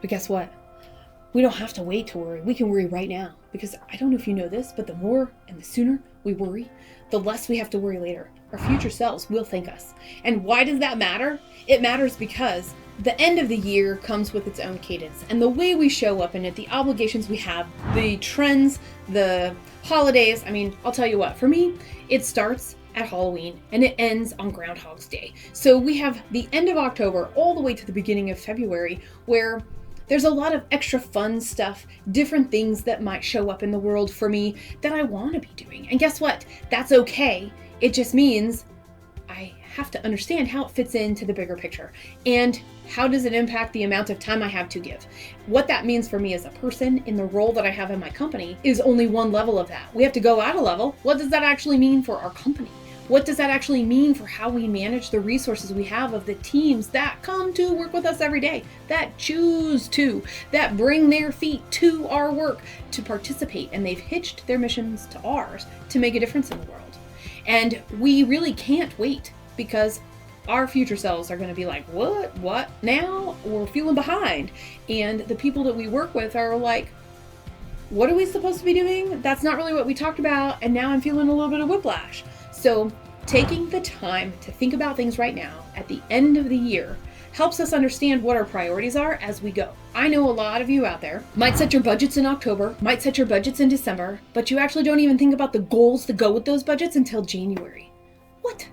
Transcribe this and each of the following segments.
But guess what? We don't have to wait to worry. We can worry right now. Because I don't know if you know this, but the more and the sooner we worry, the less we have to worry later. Our future selves will thank us. And why does that matter? It matters because the end of the year comes with its own cadence. And the way we show up in it, the obligations we have, the trends, the holidays. I mean, I'll tell you what, for me, it starts at Halloween and it ends on Groundhog's Day. So we have the end of October all the way to the beginning of February where there's a lot of extra fun stuff, different things that might show up in the world for me that I want to be doing. And guess what? That's okay. It just means I have to understand how it fits into the bigger picture and how does it impact the amount of time I have to give. What that means for me as a person in the role that I have in my company is only one level of that. We have to go out a level. What does that actually mean for our company? What does that actually mean for how we manage the resources we have of the teams that come to work with us every day, that choose to, that bring their feet to our work to participate, and they've hitched their missions to ours to make a difference in the world. And we really can't wait because our future selves are going to be like, what now? We're feeling behind. And the people that we work with are like, what are we supposed to be doing? That's not really what we talked about. And now I'm feeling a little bit of whiplash. So taking the time to think about things right now at the end of the year helps us understand what our priorities are as we go. I know a lot of you out there might set your budgets in October, might set your budgets in December, but you actually don't even think about the goals to go with those budgets until January. What?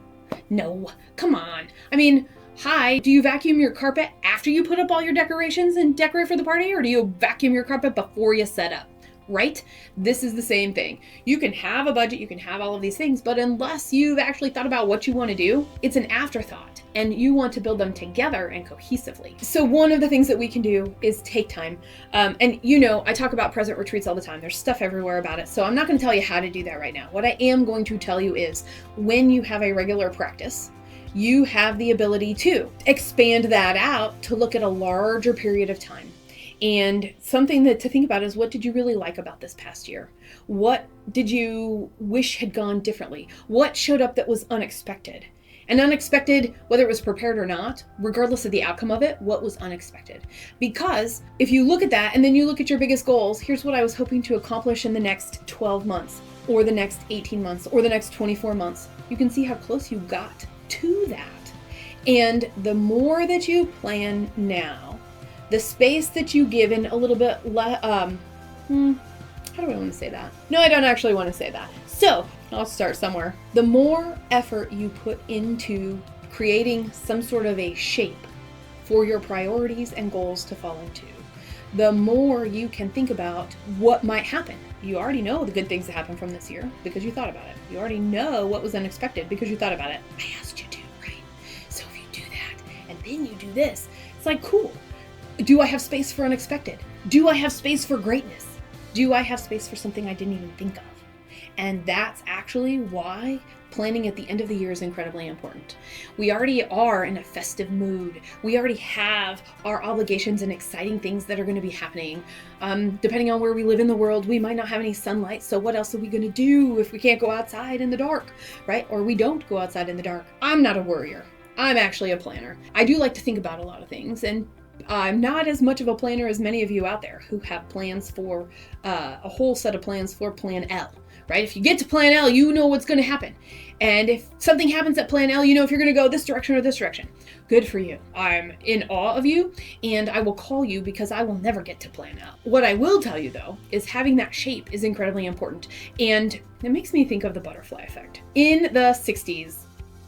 No, come on. I mean, hi, do you vacuum your carpet after you put up all your decorations and decorate for the party, or do you vacuum your carpet before you set up? Right? This is the same thing. You can have a budget, you can have all of these things, but unless you've actually thought about what you want to do, it's an afterthought, and you want to build them together and cohesively. So one of the things that we can do is take time. And you know, I talk about present retreats all the time. There's stuff everywhere about it. So I'm not going to tell you how to do that right now. What I am going to tell you is when you have a regular practice, you have the ability to expand that out to look at a larger period of time. And something that to think about is, what did you really like about this past year? What did you wish had gone differently? What showed up that was unexpected? And unexpected, whether it was prepared or not, regardless of the outcome of it, what was unexpected? Because if you look at that and then you look at your biggest goals, here's what I was hoping to accomplish in the next 12 months or the next 18 months or the next 24 months. You can see how close you got to that. And the more that you plan now, the space that you give in a little bit how do I want to say that? No, I don't actually want to say that. So I'll start somewhere. The more effort you put into creating some sort of a shape for your priorities and goals to fall into, the more you can think about what might happen. You already know the good things that happened from this year because you thought about it. You already know what was unexpected because you thought about it. I asked you to, right? So if you do that and then you do this, it's like, cool. Do I have space for unexpected? Do I have space for greatness? Do I have space for something I didn't even think of? And that's actually why planning at the end of the year is incredibly important. We already are in a festive mood. We already have our obligations and exciting things that are going to be happening. Depending on where we live in the world, we might not have any sunlight. So what else are we going to do if we can't go outside in the dark, right? Or we don't go outside in the dark. I'm not a worrier. I'm actually a planner. I do like to think about a lot of things, and I'm not as much of a planner as many of you out there who have plans for a whole set of plans for Plan L, right? If you get to Plan L, you know what's going to happen. And if something happens at Plan L, you know if you're going to go this direction or this direction. Good for you. I'm in awe of you, and I will call you because I will never get to Plan L. What I will tell you, though, is having that shape is incredibly important. And it makes me think of the butterfly effect. In the 60s,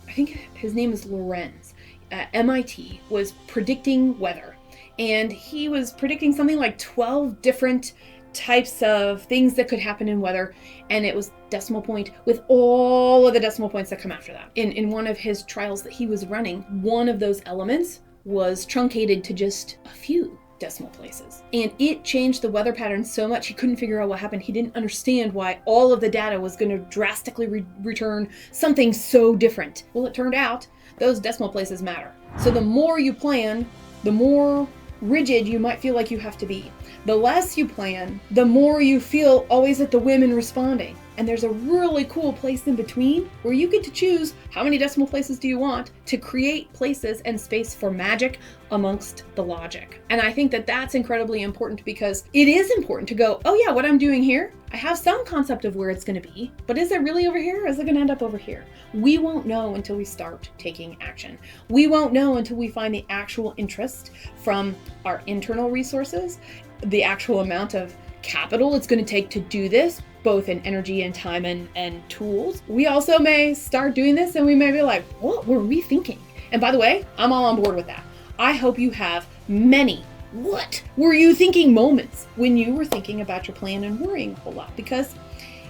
I think his name is Lorenz, at MIT, was predicting weather. And he was predicting something like 12 different types of things that could happen in weather. And it was decimal point with all of the decimal points that come after that. In one of his trials that he was running, one of those elements was truncated to just a few decimal places. And it changed the weather pattern so much he couldn't figure out what happened. He didn't understand why all of the data was going to drastically return something so different. Well, it turned out those decimal places matter. So the more you plan, the more rigid you might feel like you have to be. The less you plan, the more you feel always at the whim in responding. And there's a really cool place in between where you get to choose how many decimal places do you want to create places and space for magic amongst the logic. And I think that that's incredibly important, because it is important to go, oh yeah, what I'm doing here, I have some concept of where it's going to be, but is it really over here or is it going to end up over here? We won't know until we start taking action. We won't know until we find the actual interest from our internal resources, the actual amount of capital it's going to take to do this, both in energy and time and tools. We also may start doing this and we may be like, what were we thinking? And by the way, I'm all on board with that. I hope you have many what were you thinking moments when you were thinking about your plan and worrying a whole lot. Because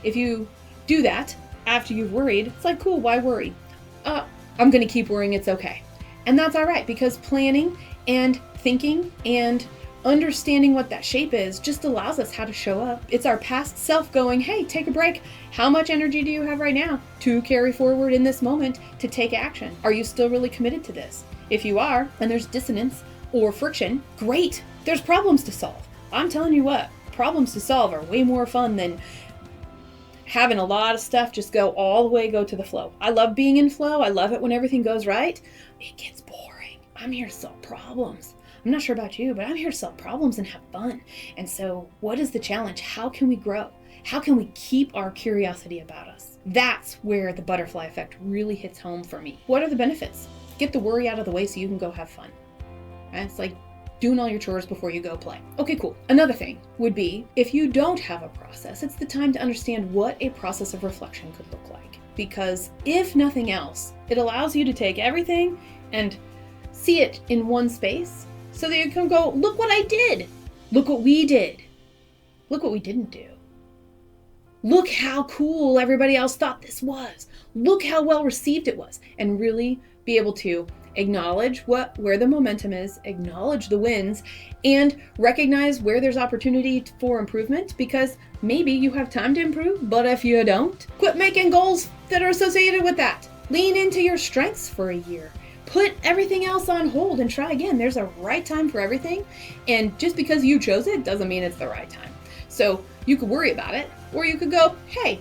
if you do that after you've worried, it's like, cool, why worry? I'm going to keep worrying, it's okay. And that's all right, because planning and thinking and understanding what that shape is just allows us how to show up. It's our past self going, hey, take a break. How much energy do you have right now to carry forward in this moment to take action? Are you still really committed to this? If you are, and there's dissonance or friction, great. There's problems to solve. I'm telling you what, problems to solve are way more fun than having a lot of stuff just go to the flow. I love being in flow. I love it when everything goes right. It gets boring. I'm here to solve problems. I'm not sure about you, but I'm here to solve problems and have fun. And so what is the challenge? How can we grow? How can we keep our curiosity about us? That's where the butterfly effect really hits home for me. What are the benefits? Get the worry out of the way so you can go have fun. And it's like doing all your chores before you go play. Okay, cool. Another thing would be, if you don't have a process, it's the time to understand what a process of reflection could look like. Because if nothing else, it allows you to take everything and see it in one space, so that you can go, look what I did. Look what we did. Look what we didn't do. Look how cool everybody else thought this was. Look how well received it was. And really be able to acknowledge where the momentum is, acknowledge the wins, and recognize where there's opportunity for improvement, because maybe you have time to improve, but if you don't, quit making goals that are associated with that. Lean into your strengths for a year. Put everything else on hold and try again. There's a right time for everything. And just because you chose it doesn't mean it's the right time. So you could worry about it, or you could go, hey,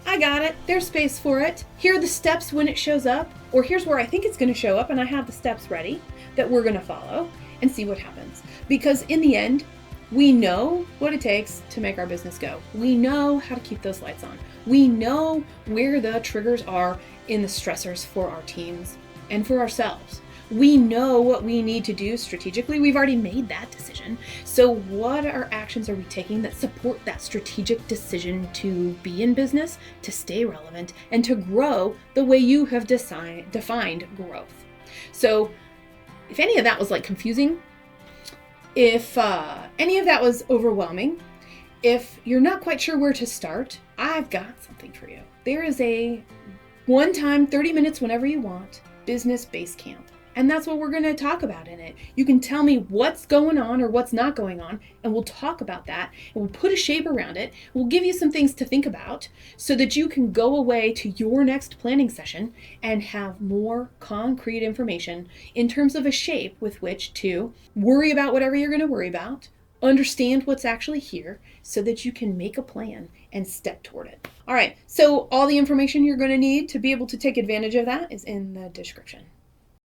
I got it. There's space for it. Here are the steps when it shows up, or here's where I think it's going to show up and I have the steps ready that we're going to follow, and see what happens. Because in the end, we know what it takes to make our business go. We know how to keep those lights on. We know where the triggers are in the stressors for our teams and for ourselves. We know what we need to do strategically. We've already made that decision. So what actions are we taking that support that strategic decision to be in business, to stay relevant, and to grow the way you have defined growth? So if any of that was like confusing, if any of that was overwhelming, if you're not quite sure where to start, I've got something for you. There is a one-time 30 minutes whenever you want business base camp. And that's what we're going to talk about in it. You can tell me what's going on or what's not going on, and we'll talk about that, and we'll put a shape around it. We'll give you some things to think about so that you can go away to your next planning session and have more concrete information in terms of a shape with which to worry about whatever you're going to worry about, understand what's actually here so that you can make a plan and step toward it. All right, so all the information you're going to need to be able to take advantage of that is in the description.